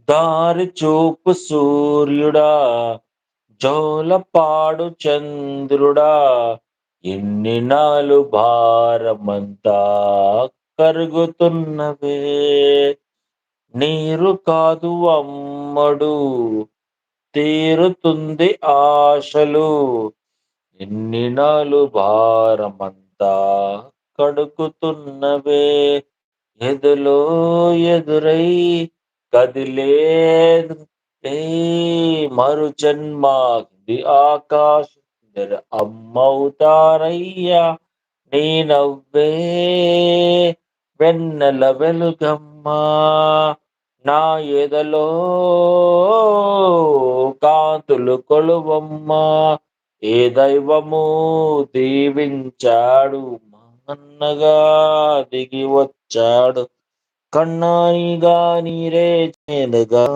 దారి చూపు సూర్యుడా, జోలపాడు చంద్రుడా, ఎన్నినాళ్ళు భారమంతా కరుగుతున్నవే. నీరు కాదు అమ్మడు, తీరుతుంది ఆశలు. ఎన్నినాళ్ళు భారమంతా కడుగుతున్నవే. ఎదలో ఎదురై కదిలేదు మరు జన్మ ఇది ఆకాశం అమ్మవుతానయ్యా. నీ నవ్వే వెన్నెల వెలుగమ్మా, నా ఎదలో కాంతులు కొలువమ్మా. ఏ దైవము దీవించాడు, మా అన్నగా దిగి వచ్చాడు. కన్నాయిగా నీరే చేదుగా